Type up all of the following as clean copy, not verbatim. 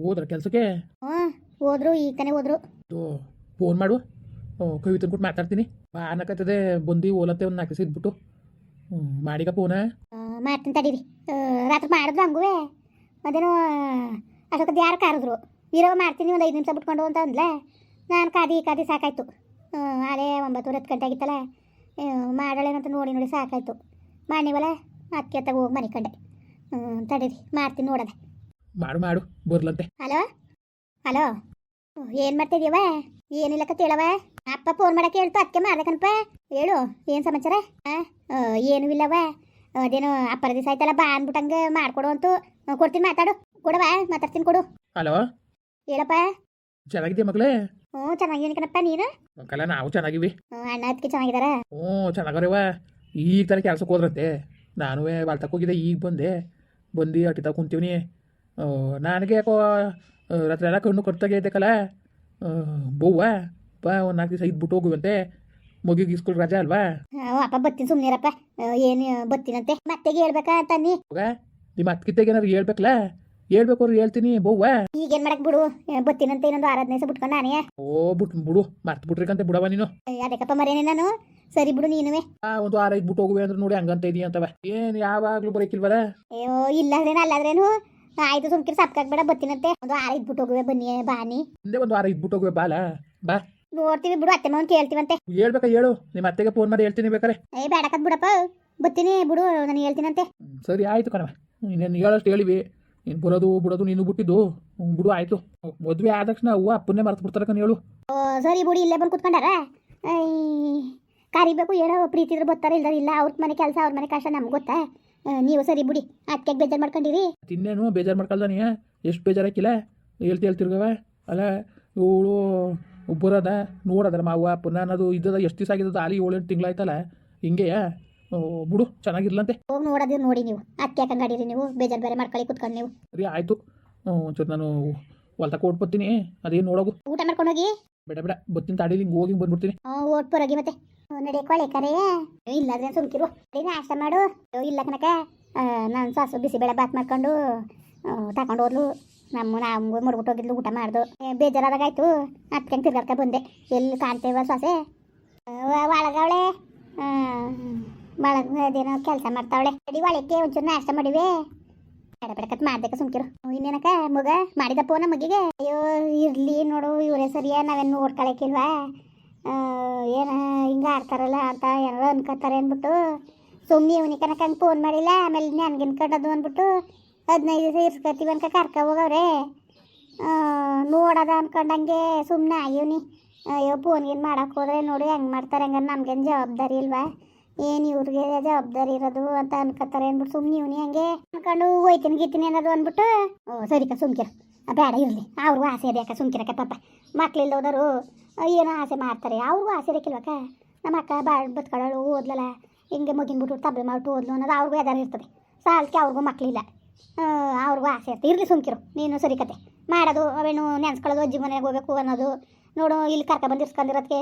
ಹೋದ್ರ ಕೆಲಸಕ್ಕೆ? ಹ್ಞೂ ಹೋದ್ರು, ಈಗ ತಾನೇ ಹೋದ್ರು. ಫೋನ್ ಮಾಡು, ಕವಿತನ್ ಕೊಟ್ಟು ಮಾತಾಡ್ತೀನಿ. ಬಾ ಅನ್ನಕತ್ತದೆ ಬಂದು ಓಲತ್ತೆ ಒಂದು ನಾಲ್ಕು ಇದ್ಬಿಟ್ಟು ಮಾಡಿಕ ಫೋನ. ಮಾಡ್ತೀನಿ ತಡೀರಿ. ರಾತ್ರಿ ಮಾಡಿದ್ರು ಹಂಗೂ ಅದೇನೋ ಅಷ್ಟೊತ್ತಿಗೆ ಯಾರು ಕರೆದ್ರು, ಇರೋ ಮಾಡ್ತೀನಿ ಒಂದು 5 ನಿಮಿಷ ಬಿಟ್ಕೊಂಡು ಅಂತ ಅಂದ್ಲೆ. ನಾನು ಕಾದಿ ಸಾಕಾಯ್ತು. ಅದೇ 9:10 ಗಂಟೆ ಆಗಿತ್ತಲ್ಲ, ಮಾಡಳೇನಂತ ನೋಡಿ ಸಾಕಾಯ್ತು. ಮಾಡಿವಲ್ಲ ಅದಕ್ಕೆ ತಗ ಹೋಗಿ ಮನೆ ಕಂಡೆ. ತಡೀರಿ ಮಾಡ್ತೀನಿ ನೋಡದೆ. ಮಾಡು ಬರ್ಲಂತೆ. ಹಲೋ ಹಲೋ, ಏನು ಮಾಡ್ತಿದ್ದೀವ? ಏನಿಲ್ಲಕ್ಕ ಕೇಳವ. ಅಪ್ಪ ಫೋನ್ ಮಾಡಕ್ಕೆ ಹೇಳ್ತು, ಅದಕ್ಕೆ ಮಾಡ್ಬೇಕನಪ್ಪ. ಹೇಳು, ಏನು ಸಮಾಚಾರ? ಏನೂ ಇಲ್ಲವ. ಅದೇನು ಅಪ್ಪರ ದಿವಸ ಆಯ್ತಲ್ಲ, ಬಾ ಅಂದ್ಬಿಟ್ಟಂಗೆ ಮಾಡ್ಕೊಡು ಅಂತೂ. ಕೊಡ್ತೀನಿ, ಮಾತಾಡು. ಕೊಡವ, ಮಾತಾಡ್ತೀನಿ, ಕೊಡು. ಹಲೋ, ಹೇಳಪ್ಪ. ಚೆನ್ನಾಗಿದ್ಯಾ ಮಗಳೇ? ಹ್ಞೂ ಚೆನ್ನಾಗಿದ್ದೀನಿ ಕಣಪ್ಪ, ನೀನು? ಕಲ ನಾವು ಚೆನ್ನಾಗಿವಿ. ಅಣ್ಣ ಅದಕ್ಕೆ ಚೆನ್ನಾಗಿದ್ದಾರ? ಹ್ಞೂ ಚೆನ್ನಾಗವ್ರವ. ಈಗ ತಾನೇ ಕೆಲ್ಸಕ್ಕೆ ಹೋದ್ರಂತೆ. ನಾನು ವಾಲ್ತಕ್ಕೆ ಹೋಗಿದ್ದೆ, ಈಗ ಬಂದು ಅಟ್ಟಿತ ಕುಂತೀವಿ. ನನಗೆ ಯಾಕೋ ರಾತ್ರಿ ಎಲ್ಲ ಕಣ್ಣು ಕಟ್ಟಾಗೆ ಐತೆಕಲ್ಲ. ಬೋವ್ವ ಬಾ ಒಂದು 4 ದಿವಸ ಇದ್ಬಿಟ್ಟು ಹೋಗುವಂತೆ. ಮಗಿಗೆ ಸ್ಕೂಲ್ ರಜಾ ಅಲ್ವಾ? ಅಪ್ಪ ಬರ್ತೀನಿ, ಸುಮ್ಮನಿರಪ್ಪ. ಏನು ಬರ್ತೀನಂತೆ ಮತ್ತೆಗೆ ಹೇಳ್ಬೇಕಾ ತನ್ನಿ? ಹೋಗ ನಿಮ್ಮ ಅತ್ತಿಗೆಗೆ ಏನಾರು ಹೇಳ್ಬೇಕಲ್ಲ. ಹೇಳ್ಬೇಕು ಅವ್ರು ಹೇಳ್ತೀನಿ ಬೋವ್ವ. ಈಗೇನು ಮಾಡಕ್ ಬಿಡು, ಬರ್ತೀನಂತೆ ಇನ್ನೊಂದು 6 ದಿವಸ ಬಿಟ್ಕೊಂಡು ನಾನೇ. ಬಿಡು ಮರ್ತು ಬಿಟ್ರಿಕಂತೆ ಬಿಡವ ನೀನು. ಅದಕ್ಕಪ್ಪ ಮರೇನೆ ನಾನು. ಸರಿ ಬಿಡು ನೀನುವೆ. ಒಂದು 6 ಇದ್ಬಿಟ್ಟು ಹೋಗುವೆ ಅಂದ್ರೆ ನೋಡಿ ಹಂಗಂತ ಇದೀಯ ಅಂತವ. ಏನು ಯಾವಾಗಲೂ ಬರೋಕಿಲ್ವಲ್ಲ? ಅಯ್ಯೋ ಇಲ್ಲಾದ್ರೇನು ಅಲ್ಲಾದ್ರೇನು. ಆಯ್ತು ಸುಮ್ಕಿರಿ, ಸಪ್ಕಾಗ್ಬೇಡ, ಬರ್ತೀನಂತೆ. ಒಂದು 6 ಇದ್ಬಿಟ್ಟು ಹೋಗುವೆ, ಬನ್ನಿ ಬಾನಿ. ಹಿಂದೆ ಒಂದು 6 ಇದ್ಬಿಟ್ಟು ಹೋಗುವೆ ಬಾಲ ಬಾ. ನೋಡ್ತೀವಿ ಬಿಡು, ಅತ್ತೆ ಮಾವನ್ ಕೇಳ್ತೀವಂತೆ. ಹೇಳ್ಬೇಕಾ? ಹೇಳು, ನಿಮ್ಮ ಅತ್ತೆಗೆ ಫೋನ್ ಮಾಡಿ ಹೇಳ್ತೀನಿ ಬೇಕಾರೆ. ಬೇಡಕತ್ ಬಿಡಪ್ಪ, ಬರ್ತೀನಿ ಬಿಡು, ನಾನು ಹೇಳ್ತೀನಂತೆ. ಸರಿ ಆಯ್ತು ಕಣವ, ಇನ್ನೇನು ಹೇಳಷ್ಟು ಹೇಳಿವಿ. ನೀನು ಬರೋದು ಬಿಡೋದು ನೀನು ಬಿಟ್ಟಿದ್ದು ಬಿಡು. ಆಯ್ತು, ಮದುವೆ ಆದ ತಕ್ಷಣ ಅವ್ವ ಅಪ್ಪನ್ನೇ ಮರ್ತು ಬಿಡ್ತಾರೆ ಕಣ. ಹೇಳು. ಸರಿ ಬಿಡಿ, ಇಲ್ಲೇ ಬಂದು ಕುತ್ಕೊಂಡಾರ. ಕರಿಬೇಕು, ಏನೋ ಪ್ರೀತಿ ಇದ್ರೆ ಬರ್ತಾರೆ, ಇಲ್ಲ ಅವ್ರ ಮನೆ ಕೆಲಸ, ಅವ್ರ ಮನೆ ಕಷ್ಟ ನಮ್ಗೆ ಗೊತ್ತಾ. ನೀವು ಸರಿ ಬಿಡಿ, ಅದಕ್ಕೆ ಬೇಜಾರು ಮಾಡ್ಕೊಂಡಿರಿ. ಇನ್ನೇನು ಬೇಜಾರು ಮಾಡ್ಕೊಳ್ದ ನೀ? ಎಷ್ಟು ಬೇಜಾರಾಕಿಲ್ಲ ಹೇಳ್ತಿರ್ಗವ. ಅಲ್ಲ ಇವಳು ಬರೋದ ನೋಡೋದ್ರ ಮಾವ ಅಪ್ಪನ ಅನ್ನೋದು ಇದ್ದದ. ಎಷ್ಟು ದಿವಸ ಆಗಿದ್ದು ಅಲ್ಲಿ 7-8 ತಿಂಗಳಾಯ್ತಲ್ಲ. ಹಿಂಗೆ ಬಿಡು, ಚೆನ್ನಾಗಿರ್ಲಂತೆ. ಹೋಗಿ ನೋಡೋದು ನೋಡಿ ನೀವು, ಅದಕ್ಕೆ ಯಾಕಂಗೆ ಅಡೀರಿ ನೀವು, ಬೇಜಾರು ಬೇರೆ ಮಾಡ್ಕೊಳ್ಳಿ ಕುತ್ಕೊಂಡು ನೀವು. ಸರಿ ಆಯಿತು, ಒಂಚೂರು ನಾನು ಹೊಲ್ತಕ್ಕೆ ಓಡ್ಬರ್ತೀನಿ. ಅದೇನು ನೋಡೋಗು. ಊಟ ಮಾಡ್ಕೊಂಡೋಗಿ. ಬೇಡ ಬರ್ತೀನಿ ತಾಡಿ, ಹಿಂಗೆ ಹೋಗಿ ಬಂದ್ಬಿಡ್ತೀನಿ. ಓಟ್ ಬರೋಗಿ ಮತ್ತೆ ನಡೆಯಕೊಳ್ಳಿ ಕರೆ. ಇಲ್ಲಾದ್ರೆ ಸುಮ್ಕಿರು, ನಾಷ್ಟ ಮಾಡು. ಇಲ್ಲ ಕನಕ, ನಾನು ಸಾಸು ಬಿಸಿಬೇಳೆ ಬಾತ್ ಮಾಡ್ಕೊಂಡು ತಗೊಂಡು ಹೋದ್ಲು. ನಮ್ಗೂ ಮುಡ್ಬಿಟ್ಟು ಹೋಗಿದ್ಲು, ಊಟ ಮಾಡ್ದು. ಬೇಜಾರಾದಾಗಾಯ್ತು, ಅದಕ್ಕೆ ತಿರ್ಗಾಡ್ಕ ಬಂದೆ. ಎಲ್ಲಿ ಕಾಣ್ತೇವ ಸೊಸೆ? ಒಳಗವಳೆ, ಅದೇನೋ ಕೆಲಸ ಮಾಡ್ತಾವಳೆ. ಅಡಿ ಒಳಕ್ಕೆ ಒಂಚೂರು ನಾಷ್ಟ ಮಾಡಿವೆ. ಬೇಡಕತ್ ಮಾಡ್ಬೇಕ ಸುಮ್ಕಿರು. ಇನ್ನೇನಕ್ಕ ಮಗ ಮಾಡಿದ ಫೋನ ಮಗಿಗೆ? ಅಯ್ಯೋ ಇರ್ಲಿ ನೋಡು, ಇವರೇ ಸರಿಯಾ, ನಾವೇನು ನೋಡ್ಕೊಳಕಿಲ್ವಾ? ಏನ ಹಿಂಗೆ ಆಡ್ತಾರಲ್ಲ ಅಂತ ಏನಾರು ಅನ್ಕೋತಾರೆ ಅಂದ್ಬಿಟ್ಟು ಸುಮ್ಮನೆ ಇವನಿಗೆ ಕನಕ ಹಂಗೆ ಫೋನ್ ಮಾಡಿಲ್ಲ. ಆಮೇಲೆ ನನಗೇನು ಕಟ್ಟೋದು ಅಂದ್ಬಿಟ್ಟು 15 ದಿವಸ ಇರ್ಸ್ಕೊತೀವಿ ಅನ್ಕ ಕರ್ಕ ಹೋಗವ್ರೆ. ನೋಡೋದ ಅನ್ಕೊಂಡಂಗೆ ಸುಮ್ಮನೆ ಆಗಿವ್ನಿ. ಅಯ್ಯೋ ಫೋನ್ಗೇನು ಮಾಡಕ್ಕೆ ಹೋದ್ರೆ ನೋಡಿ ಹೆಂಗೆ ಮಾಡ್ತಾರೆ, ಹಂಗಾರೆ ನಮ್ಗೇನು ಜವಾಬ್ದಾರಿ ಇಲ್ವಾ? ಏನು ಇವ್ರಿಗೆ ಜವಾಬ್ದಾರಿ ಇರೋದು ಅಂತ ಅನ್ಕೋತಾರೆ ಅಂದ್ಬಿಟ್ಟು ಸುಮ್ಮನೆ ಇವನಿ ಹಂಗೆ ಅನ್ಕೊಂಡು ಹೋಯ್ತೀನಿ ಅನ್ನೋದು ಅಂದ್ಬಿಟ್ಟು. ಸರಿಕ ಸುಮ್ಕಿರ, ಬೇಡ ಇರಲಿ, ಅವ್ರಿಗೂ ಆಸೆ ಇದೆ ಅಕ್ಕ, ಸುಮ್ಕಿರಕ್ಕ. ಪಾಪ ಮಕ್ಳಿಲ್ದ ಹೋದರು ಏನೋ ಆಸೆ ಮಾಡ್ತಾರೆ, ಅವ್ರಿಗೂ ಆಸೆ ಇರಕ್ಕಿಲ್ವಕ್ಕ? ನಮ್ಮ ಅಕ್ಕ ಬಾಳ್ ಬತ್ಕೊಳ್ಳೋಳು, ಓದ್ಲಲ್ಲ, ಹಿಂಗೆ ಮುಗಿನ್ಬಿಟ್ಟು ತಬ್ಬೆ ಮಾಡ್ಬಿಟ್ಟು ಓದ್ಲು ಅನ್ನೋದು ಅವ್ರಿಗೂ ಯಾವ್ದಾರು ಇರ್ತದೆ. ಸಾಲಕ್ಕೆ ಅವ್ರಿಗೂ ಮಕ್ಕಳಿಲ್ಲ, ಅವ್ರಿಗೂ ಆಸೆ ಇರ್ತದೆ. ಇರಲಿ ಸುಮ್ಕಿರು ನೀನು. ಸರಿ ಕತೆ ಮಾಡೋದು ಅವೇನು ನೆನ್ಸ್ಕೊಳ್ಳೋದು, ಅಜ್ಜಿ ಮನೆಗೆ ಹೋಗ್ಬೇಕು ಅನ್ನೋದು, ನೋಡು ಇಲ್ಲಿ ಕರ್ಕ ಬಂದು ಇರ್ಸ್ಕೊಂಡಿರೋದಕ್ಕೆ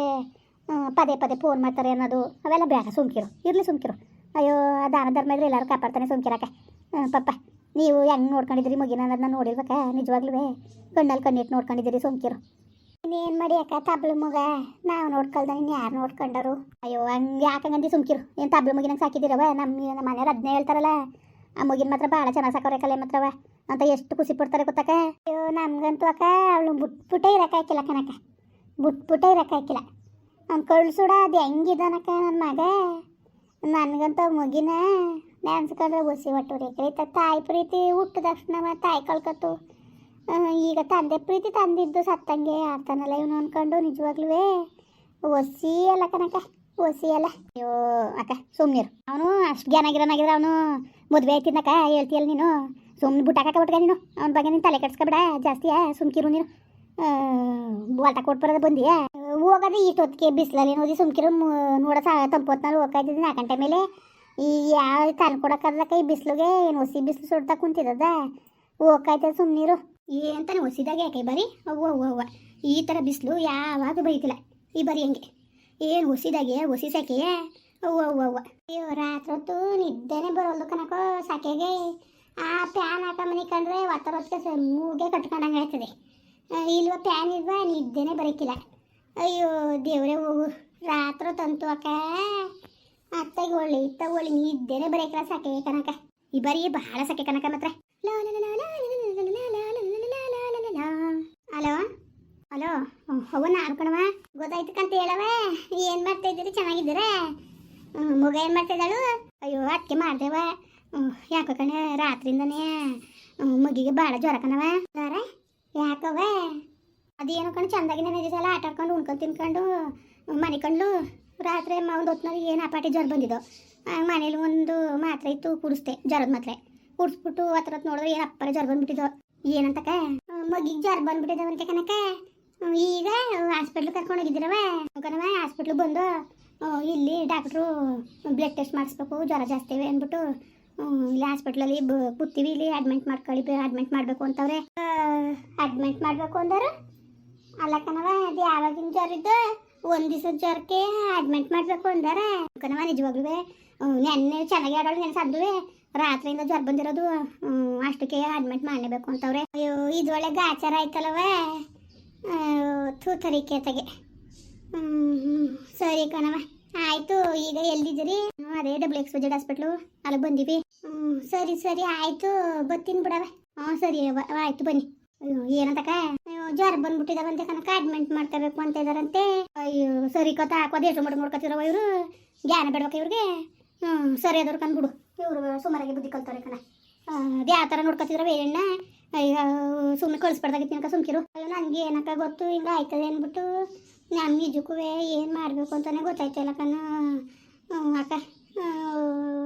ಪದೇ ಫೋನ್ ಮಾಡ್ತಾರೆ ಅನ್ನೋದು, ಅವೆಲ್ಲ ಬೇಡ. ಸುಮ್ಕಿರು, ಇರಲಿ ಸುಮ್ಕಿರು. ಅಯ್ಯೋ ದಾನ ಧರ್ಮ ಇದ್ರೆ ಎಲ್ಲರೂ ಕಾಪಾಡ್ತಾನೆ, ಸುಮ್ಕಿರಕ್ಕ. ಪಾಪ ನೀವು ಹೆಂಗೆ ನೋಡ್ಕೊಂಡಿದ್ದೀರಿ ಮಗಿನ ಅನ್ನೋದನ್ನ ನೋಡಿರ್ಬೇಕ. ನಿಜವಾಗ್ಲೂ ಕಣ್ಣಲ್ಲಿ ಕಣ್ಣಿಟ್ಟು ನೋಡ್ಕೊಂಡಿದ್ದೀರಿ, ಸುಮ್ಕಿರು. ಇನ್ನೇನು ಮಾಡಿ ಅಕ್ಕ, ತಬ್ಳು ಮಗ ನಾವು ನೋಡ್ಕೊಳ್ದ ಇನ್ನು ಯಾರು ನೋಡ್ಕೊಂಡರು? ಅಯ್ಯೋ ಹಂಗೆ ಯಾಕಂಗಂದು ಸುಮ್ಕಿರು. ಏನು ತಬ್ಳು ಮಗಿನಂಗೆ ಸಾಕಿದ್ದೀರವ? ನಮ್ಮ ಮನೆಯವ್ರು ಅದನ್ನೇ ಹೇಳ್ತಾರಲ್ಲ, ಆ ಮಗಿನ ಮಾತ್ರ ಭಾಳ ಚೆನ್ನಾಗಿ ಸಾಕೋರೆ ಕಲೆ ಮಾತ್ರವ ಅಂತ ಎಷ್ಟು ಖುಷಿ ಪಡ್ತಾರೆ ಗೊತ್ತಕ್ಕ. ಅಯ್ಯೋ ನಮ್ಗಂತೂ ಅಕ್ಕ ಅವಳು ಬಿಟ್ಬಿಟ್ಟೇ ಇರೋಕ್ಕಾಯ್ಕಿಲ್ಲ ಕನಕ, ಬಿಟ್ಬಿಟ್ಟೇ ಇರೋಕ್ಕಾಯ್ಕಿಲ್ಲ. ಅವ್ನು ಕಳ್ಸುಡ ಅದು ಹೆಂಗಿದಾನಕ್ಕ ನನ್ನ ಮಗ. ನನಗಂತೂ ಮಗಿನ ನೆನ್ಸ್ಕೊಂಡ್ರೆ ಹುಸಿ ಒಟ್ಟುರಿ ಕಳೀತ. ತಾಯಿ ಪ್ರೀತಿ ಹುಟ್ಟಿದ ತಕ್ಷಣ ತಾಯಿ ಕಳ್ಕೊತು. ಈಗ ತಂದೆ ಪ್ರೀತಿ ತಂದಿದ್ದು ಸತ್ತಂಗೆ ಆಡ್ತಾನಲ್ಲ ಇವನು ಅನ್ಕೊಂಡು. ನಿಜವಾಗ್ಲೂ ಒಸಿ ಅಲ್ಲ ಕನಕ, ಒಸಿ ಅಲ್ಲ. ಅಯ್ಯೋ ಅಕ್ಕ ಸುಮ್ಮನಿರು. ಅವನು ಅಷ್ಟು ಜ್ಞಾನಾಗಿರೋನಾಗಿದ್ರೆ ಅವನು ಮದುವೆ ಆಯ್ತಿದ್ದಕ್ಕ. ಹೇಳ್ತೀಯಲ್ಲ ನೀನು, ಸುಮ್ಮನೆ ಬಿಟ್ಟಾಕ ಬಿಟ್ಕ ನೀನು. ಅವ್ನ ಬಗ್ಗೆ ನೀನು ತಲೆ ಕೆಡ್ಸ್ಕೊಬೇಡ ಜಾಸ್ತಿಯಾ, ಸುಮ್ಕಿರು ನೀನು. ವಾಟ ಕೊಟ್ಟು ಬರೋದು ಬಂದಿಯಾ? ಹೋಗೋದು ಇಷ್ಟೊತ್ತಿಗೆ ಬಿಸಿಲಲ್ಲಿ ಓದಿ ಸುಮ್ಕಿರು. ನೋಡ ತಂಪು ಹೊತ್ನಲ್ಲಿ ಹೋಗ್ತಾಯಿದ್ದೀನಿ 4 ಗಂಟೆ ಮೇಲೆ. ಈ ಯಾವ ತಂದು ಕೊಡೋಕ್ಕಲ್ಲಕ್ಕ ಈ ಬಿಸಿಲಿಗೆ. ಏನು ಹೊಸಿ ಬಿಸಿಲು ಸುಡ್ತಾ ಕುಂತಿದ್ದದ, ಹೋಗ್ತಾಯ್ತದ. ಸುಮ್ಮನಿರು. ಏನಂತಾನೆ ಹೊಸಿದಾಗ ಯಾಕೆ ಬರೀ ಅವ್ವ ಈ ಥರ ಬಿಸಿಲು ಯಾವಾಗ ಬೈತಿಲ್ಲ ಈ ಬರೀ ಹಂಗೆ. ಏನು ಹೊಸಿದಾಗೆ ಹೊಸಿ ಸಾಕೆಯೇ ಅವ್ವ. ಅಯ್ಯೋ ರಾತ್ರಿ ಹೊತ್ತು ನಿದ್ದೆನೇ ಬರೋಲ್ದು ಕನಕೋ ಸಾಕೆಗೆ. ಆ ಪ್ಯಾನ್ ಹಾಕೊಂಬನಿ ಕಂಡ್ರೆ ಹೊತ್ತರೊತ್ತಿಗೆ ಮೂಗೆ ಕಟ್ಕೊಂಡಂಗೆ ಆಗ್ತದೆ. ಇಲ್ವ ಪ್ಯಾನ್ ಇಲ್ವಾ ನಿದ್ದೆನೇ ಬರೋಕ್ಕಿಲ್ಲ. ಅಯ್ಯೋ ದೇವ್ರೇ ಹೋಗು, ರಾತ್ರಿ ತಂತು ಅಕ್ಕ ಅತ್ತಗೊಳ್ಳಿ ತಗೊಳ್ಳಿ ನಿದ್ದೆನೇ ಬರೋಕ್ಕಿಲ್ಲ. ಸಾಕೆ ಕನಕ ಈ ಬರೀ ಬಹಳ ಸಾಕೆ ಕನಕ ಮಾತ್ರ. ಹಲೋ ಹಲೋ, ಹೌವ ನಾನು ಕಣವ, ಗೊತ್ತಾಯ್ತು ಕಂತ ಹೇಳವ. ಏನು ಮಾಡ್ತಾ ಇದ್ದೀರಿ? ಚೆನ್ನಾಗಿದ್ದೀರಾ? ಮಗ ಏನು ಮಾಡ್ತಾ ಇದ್ದಾಳು? ಅಯ್ಯೋ ಅದಕ್ಕೆ ಮಾಡ್ದೇವ. ಯಾಕೋ ಕಣೆ ರಾತ್ರಿಯಿಂದನೇ ಮಗಿಗೆ ಭಾಳ ಜ್ವರ ಕಣವ. ಜ್ವರ ಯಾಕವ? ಅದೇನೋ ಕಣ್ ಚಂದಾಗಿ ನೆನೆ ಸಲ ಆಟ ಆಡ್ಕೊಂಡು ಉಣ್ಕೊಂಡು ತಿನ್ಕೊಂಡು ಮನಿಕೊಂಡು ರಾತ್ರಿ ಒಂದು ಹೊತ್ತಿನಲ್ಲಿ ಏನು ಅಪಾಟಿ ಜ್ವರ ಬಂದಿದ್ದು. ಮನೇಲಿ ಒಂದು ಮಾತ್ರೆ ಇತ್ತು, ಕುಡಿಸ್ದೆ ಜ್ವರದ ಮಾತ್ರೆ. ಕುಡಿಸ್ಬಿಟ್ಟು ಹತ್ರ ನೋಡಿದ್ರೆ ಏನು ಅಪ್ಪರ ಜ್ವರ ಬಂದ್ಬಿಟ್ಟಿದ್ದು. ಏನಂತಕ ಮಗಿಗೆ ಜ್ವರ ಬಂದ್ಬಿಟ್ಟಿದ್ದಾವಂತೆ ಕನಕ. ಈಗ ಹಾಸ್ಪಿಟ್ಲ್ ಕರ್ಕೊಂಡೋಗಿದ್ದೀರವ ಕಣವ. ಹಾಸ್ಪಿಟ್ಲಿಗೆ ಬಂದು ಇಲ್ಲಿ ಡಾಕ್ಟ್ರು ಬ್ಲಡ್ ಟೆಸ್ಟ್ ಮಾಡಿಸ್ಬೇಕು, ಜ್ವರ ಜಾಸ್ತಿ ಇವೆ ಅಂದ್ಬಿಟ್ಟು ಇಲ್ಲಿ ಹಾಸ್ಪಿಟ್ಲಲ್ಲಿ ಕೂತೀವಿ. ಇಲ್ಲಿ ಅಡ್ಮಿಟ್ ಮಾಡ್ಕೊಳ್ಳಿ, ಅಡ್ಮಿಟ್ ಮಾಡಬೇಕು ಅಂತವ್ರೆ. ಅಡ್ಮಿಟ್ ಮಾಡಬೇಕು ಅಂದರು. ಅಲ್ಲ ಕಣವ, ಅದು ಯಾವಾಗಿನ ಜ್ವರ ಇದ್ದು ಒಂದು ದಿವಸದ ಜ್ವರಕ್ಕೆ ಅಡ್ಮಿಟ್ ಮಾಡಬೇಕು ಅಂದಾರ ಕಣವ. ನಿಜವಾಗ್ಲೂ ನೆನ್ನೆ ಚೆನ್ನಾಗಿ ಆಡೋಳು, ನೆನೆ ಸದ್ದುವೆ ರಾತ್ರಿಯಿಂದ ಜ್ವರ ಬಂದಿರೋದು. ಅಷ್ಟಕ್ಕೆ ಅಡ್ಮಿಟ್ ಮಾಡಲೇಬೇಕು ಅಂತವ್ರೆ. ಅಯ್ಯೋ ಇದೊಳ್ಳೆ ಗಾಚಾರ ಆಯ್ತಲ್ಲವ. ತೂತರಿಕೆ ತೆಗೆ. ಸರಿ ಕಣವ, ಆಯಿತು. ಈಗ ಎಲ್ಲಿದ್ದೀರಿ? ಅದೇ WXYZ ಹಾಸ್ಪಿಟ್ಲು, ಅಲ್ಲಿಗೆ ಬಂದೀವಿ. ಸರಿ ಸರಿ ಆಯಿತು, ಬರ್ತೀನಿ ಬಿಡವ. ಸರಿ ಆಯಿತು ಬನ್ನಿ. ಅಯ್ಯೋ ಏನಂತಕ ಜ್ವರ ಬಂದ್ಬಿಟ್ಟಿದಾವಂತೆ ಕನಕ, ಅಡ್ಮಿಟ್ ಮಾಡ್ಕೋಬೇಕು ಅಂತ ಇದಾರಂತೆ. ಅಯ್ಯೋ ಸರಿ ಕಥ ಹಾಕೋದು ಎಷ್ಟು ನೋಡ್ಕೊತಿರವ ಇವರು. ಜ್ಞಾನ ಬೇಡಬೇಕ ಇವ್ರಿಗೆ. ಸರಿ ಅದ್ರ ಕಂದ್ಬಿಡು. ಇವರು ಸುಮಾರಾಗಿ ಬುದ್ಧಿ ಕಲ್ತವ್ರೆ ಕಣ. ಅದು ಯಾವ ಥರ ನೋಡ್ಕೊತಿದ್ರವ ಎಣ್ಣ. ಅಯ್ಯೋ ಸುಮ್ಮನೆ ಕಳಿಸ್ಬಾರ್ದಾಗಿತ್ತು ಅನ್ಕ ಸುಮ್ಕಿರು. ಅಯ್ಯೋ ನನಗೆ ಏನಕ್ಕ ಗೊತ್ತು ಹಿಂಗೆ ಆಯ್ತದೆ ಅಂದ್ಬಿಟ್ಟು. ನಮ್ಮ ನಿಜಕ್ಕೂ ಏನು ಮಾಡಬೇಕು ಅಂತಲೇ ಗೊತ್ತಾಯ್ತಿಲ್ಲ ಕಣ ಅಕ್ಕ.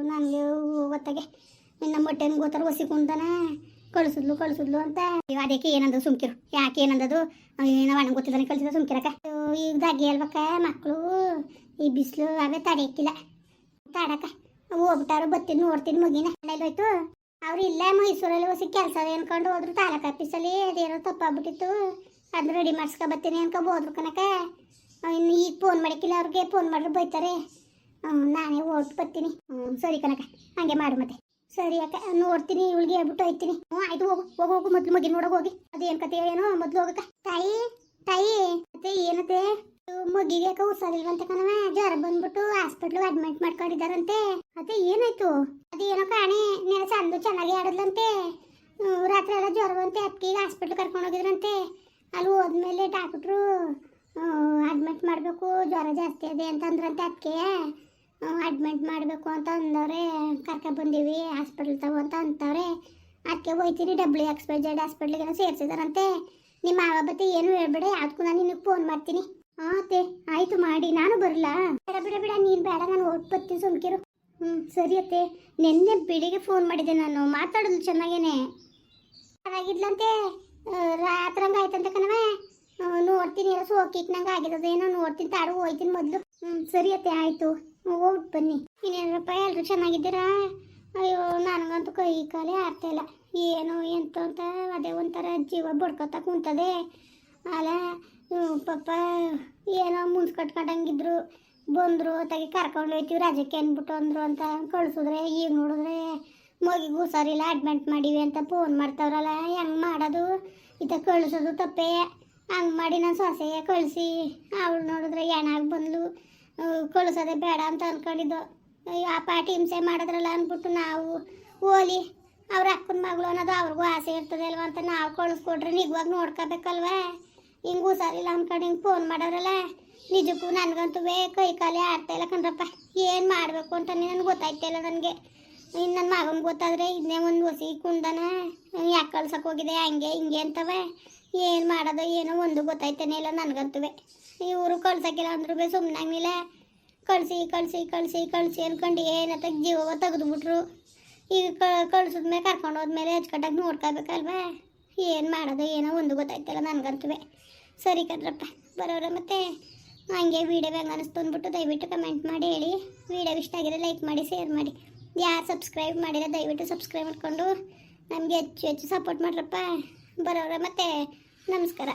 ನನಗೆ ಗೊತ್ತಾಗೆ ನಮ್ಮ ಹೊಟ್ಟೆನ ಗೊತ್ತಾರ ಒಸಿಕೊಂಡನ ಕಳಿಸಿದ್ಲು ಅಂತ. ಅದಕ್ಕೆ ಏನಂದ ಸುಮ್ಕಿರು. ಯಾಕೆ ಏನಂದದು ನಾವು ಅಣ್ಣ ಗೊತ್ತಿದ್ದಾನೆ ಕಳಿಸಿದ ಸುಮ್ಕಿರಕ್ಕ. ಈಗ ದಾಗಿ ಅಲ್ವಕ್ಕ ಮಕ್ಕಳು, ಈ ಬಿಸಿಲು ಅವೇ ತಡೆಯಕ್ಕಿಲ್ಲ. ತಡಕ ಹೋಗ್ಬಿಟ್ಟಾರು. ಬರ್ತೀನಿ ನೋಡ್ತೀನಿ ಮಗಿನ ಎಲ್ಲೋಯ್ತು. ಅವ್ರು ಇಲ್ಲ ಮೈಸೂರಲ್ಲಿ ಹೊಸಿ ಕೆಲಸ ಅನ್ಕೊಂಡು ಹೋದ್ರು ತಾಲೂಕು ಆಫೀಸಲ್ಲಿ. ಅದೇನೋ ತಪ್ಪಾಗ್ಬಿಟ್ಟಿತ್ತು, ಅದನ್ನ ರೆಡಿ ಮಾಡಿಸ್ಕೊಬತ್ತೀನಿ ಅನ್ಕೊಂಡು ಹೋದ್ರು ಕನಕ. ಇನ್ನು ಈಗ ಫೋನ್ ಮಾಡಿಕ್ಕಿಲ್ಲ, ಅವ್ರಿಗೆ ಫೋನ್ ಮಾಡ್ರೆ ಬೈತಾರೆ. ನಾನೇ ಓಟ್ ಬರ್ತೀನಿ. ಸರಿ ಕನಕ, ಹಂಗೆ ಮಾಡು ಮತ್ತೆ. ಸರಿ ಅಕ್ಕ, ನೋಡ್ತೀನಿ. ಇವಳಿಗೆ ಹೇಳ್ಬಿಟ್ಟು ಹೋಯ್ತೀನಿ. ಆಯ್ತು, ಹೋಗು ಹೋಗು ಹೋಗು. ಮೊದ್ಲು ಮಗಿನ ನೋಡೋಕೆ ಹೋಗಿ. ಅದೇನು ಕತೆ ಏನೋ ಮೊದ್ಲು ಹೋಗಕ್ಕ. ತಾಯಿ ತಾಯಿ ಮತ್ತೆ ಏನತ್ತೆ? ಮಗಿಗೆ ಯಾಕೆ ಹುಷಾರಿಲ್ವಂತೆ ಕಣವ. ಜ್ವರ ಬಂದ್ಬಿಟ್ಟು ಹಾಸ್ಪಿಟ್ಲ್ ಅಡ್ಮಿಟ್ ಮಾಡ್ಕೊಂಡಿದ್ದಾರಂತೆ. ಅದೇ ಏನಾಯ್ತು? ಅದೇನೋ ಕಾಣೆ ನೆನೆ ಸಂದು ಚೆನ್ನಾಗಿ ಆಡದ್ಲಂತೆ. ರಾತ್ರಿ ಎಲ್ಲ ಜ್ವರ ಬಂತೆ, ಅದಕ್ಕೆ ಹಾಸ್ಪಿಟ್ಲ್ ಕರ್ಕೊಂಡು ಹೋಗಿದ್ರಂತೆ. ಅಲ್ಲಿ ಹೋದ್ಮೇಲೆ ಡಾಕ್ಟ್ರು ಅಡ್ಮಿಟ್ ಮಾಡಬೇಕು, ಜ್ವರ ಜಾಸ್ತಿ ಇದೆ ಅಂತಂದ್ರಂತೆ. ಅದಕ್ಕೆ ಅಡ್ಮಿಟ್ ಮಾಡಬೇಕು ಅಂತ ಅಂದವ್ರೆ. ಕರ್ಕೊಂಡ್ಬಂದೀವಿ ಹಾಸ್ಪಿಟ್ಲ್ ತಗೋ ಅಂತ ಅಂತವ್ರೆ. ಅದಕ್ಕೆ ಹೋಯ್ತೀನಿ WXYZ ಹಾಸ್ಪಿಟ್ಲಿಗೆ ಸೇರಿಸಿದಾರಂತೆ. ನಿಮ್ಮ ಮಾವ ಬತ್ತಿ ಏನು ಹೇಳ್ಬೇಡ, ಯಾವ್ದಕ್ಕೂ ನಾನು ನಿನಗೆ ಫೋನ್ ಮಾಡ್ತೀನಿ. ಅತ್ತೆ ಆಯಿತು ಮಾಡಿ. ನಾನು ಬರಲ್ಲ. ಬಿಡ ನೀನು ಬೇಡ, ನಾನು ಓಟ್ ಬರ್ತೀನಿ ಸುಮ್ಕಿರು. ಸರಿ ಅತ್ತೆ. ನಿನ್ನೆ ಬೆಳಿಗ್ಗೆ ಫೋನ್ ಮಾಡಿದ್ದೆ ನಾನು, ಮಾತಾಡೋದು ಚೆನ್ನಾಗೇನೆ. ಚೆನ್ನಾಗಿದ್ಲಂತೆ. ರಾತ್ರಂಗೆ ಆಯ್ತಂತೆ ಕಣವ. ನೋಡ್ತೀನಿ, ಎಲ್ಲ ಸೋಕಿಟ್ನಂಗೆ ಆಗಿರೋದೇನೋ ನೋಡ್ತೀನಿ. ತಾಡು ಹೋಯ್ತೀನಿ ಮೊದಲು. ಸರಿ ಅತ್ತೆ ಆಯಿತು, ಹೋಗ್ಬಿಟ್ಟು ಬನ್ನಿ. ಇನ್ನೇನಪ್ಪ ಎಲ್ಲರೂ ಚೆನ್ನಾಗಿದ್ದೀರಾ? ಅಯ್ಯೋ ನನಗಂತೂ ಕೈ ಕಾಲೇ ಆಡ್ತಾಯಿಲ್ಲ. ಏನು ಎಂತ ಅಂತ ಅದೇ ಒಂಥರ ಜೀವ ಬಡ್ಕೊತ ಕುಂತದೆ. ಅಲ್ಲ ಪಾಪ ಏನೋ ಮುನ್ಸ್ ಕಟ್ಕೊಂಡಂಗಿದ್ರು. ಬಂದರು ಅತ್ತಾಗೆ ಕರ್ಕೊಂಡು ಹೋಯ್ತೀವಿ ರಜಕ್ಕೆ ಅಂದ್ಬಿಟ್ಟು ಅಂದರು ಅಂತ ಕಳಿಸಿದ್ರೆ, ಈಗ ನೋಡಿದ್ರೆ ಮಗಿಗೆ ಹುಷಾರಿಲ್ಲ ಅಡ್ಮಿಟ್ ಮಾಡೀವಿ ಅಂತ ಫೋನ್ ಮಾಡ್ತಾವ್ರಲ್ಲ. ಹೆಂಗೆ ಮಾಡೋದು? ಇತ್ತ ಕಳಿಸೋದು ತಪ್ಪೇ. ಹಂಗೆ ಮಾಡಿ ನಾನು ಸೊಸೆಯ ಕಳಿಸಿ ಅವಳು ನೋಡಿದ್ರೆ ಏನಾಗಿ ಬಂದ್ಲು. ಕಳಿಸೋದೇ ಬೇಡ ಅಂತ ಅಂದ್ಕೊಂಡಿದ್ದು. ಆ ಪಾಟಿ ಹಿಂಸೆ ಮಾಡಿದ್ರಲ್ಲ ಅಂದ್ಬಿಟ್ಟು ನಾವು ಹೋಲಿ ಅವ್ರ ಅಕ್ಕನ ಮಗಳು ಅನ್ನೋದು ಅವ್ರಿಗೂ ಆಸೆ ಇರ್ತದೆ ಅಲ್ವ ಅಂತ ನಾವು ಕಳಿಸ್ಕೊಟ್ರೆ ನಿಜವಾಗ ನೋಡ್ಕೋಬೇಕಲ್ವ. ಹಿಂಗೆ ಹುಷಾರಿಲ್ಲ ಅಂದ್ಕೊಂಡು ಹಿಂಗೆ ಫೋನ್ ಮಾಡೋರಲ್ಲ. ನಿಜಕ್ಕೂ ನನಗಂತೂ ಕೈ ಕಾಲೇ ಆಡ್ತಾಯಿಲ್ಲ ಕಣ್ರಪ್ಪ. ಏನು ಮಾಡಬೇಕು ಅಂತ ನನಗೆ ಗೊತ್ತಾಯ್ತಿಲ್ಲ ನನಗೆ. ಇನ್ನು ನನ್ನ ಮಗನಿಗೆ ಗೊತ್ತಾದರೆ ಇದನ್ನೇ ಒಂದು ಹೊಸಿ ಕುಂದನ ಯಾಕೆ ಕಳ್ಸಕ್ಕೆ ಹೋಗಿದೆ ಹಂಗೆ ಹಿಂಗೆ ಅಂತವೆ. ಏನು ಮಾಡೋದು ಏನೋ ಒಂದು ಗೊತ್ತಾಯ್ತಾನೆ ಇಲ್ಲ ನನಗಂತೂ. ಇವರು ಕಳ್ಸೋಕ್ಕಿಲ್ಲ ಅಂದ್ರೂ ಸುಮ್ಮನಾಗಿಲ್ಲ. ಕಳಿಸಿ ಕಳಿಸಿ ಕಳಿಸಿ ಕಳಿಸಿ ಅಂದ್ಕೊಂಡು ಏನತ್ತ ಜೀವ ತೆಗೆದುಬಿಟ್ರು. ಈಗ ಕಳ್ಸಿದ್ಮೇಲೆ ಕರ್ಕೊಂಡು ಹೋದ್ಮೇಲೆ ಅಚ್ಚುಕಟ್ಟಾಗಿ ನೋಡ್ಕೋಬೇಕಲ್ವ. ಏನು ಮಾಡೋದು ಏನೋ ಒಂದು ಗೊತ್ತಾಯ್ತಿಲ್ಲ ನನಗಂತೂ. ಸರಿ ಕಣ್ರಪ್ಪ ಬರೋರ ಮತ್ತೆ ಹಂಗೆ ವೀಡಿಯೋ ಹೆಂಗೆ ಅನ್ನಿಸ್ತು ಅಂದ್ಬಿಟ್ಟು ದಯವಿಟ್ಟು ಕಮೆಂಟ್ ಮಾಡಿ ಹೇಳಿ. ವೀಡಿಯೋ ಇಷ್ಟ ಆಗಿದೆ ಲೈಕ್ ಮಾಡಿ, ಶೇರ್ ಮಾಡಿ. ಯಾರು ಸಬ್ಸ್ಕ್ರೈಬ್ ಮಾಡಿಲ್ಲ ದಯವಿಟ್ಟು ಸಬ್ಸ್ಕ್ರೈಬ್ ಮಾಡಿಕೊಂಡು ನಮಗೆ ಹೆಚ್ಚು ಹೆಚ್ಚು ಸಪೋರ್ಟ್ ಮಾಡ್ರಪ್ಪ. ಬರೋರ ಮತ್ತೆ ನಮಸ್ಕಾರ.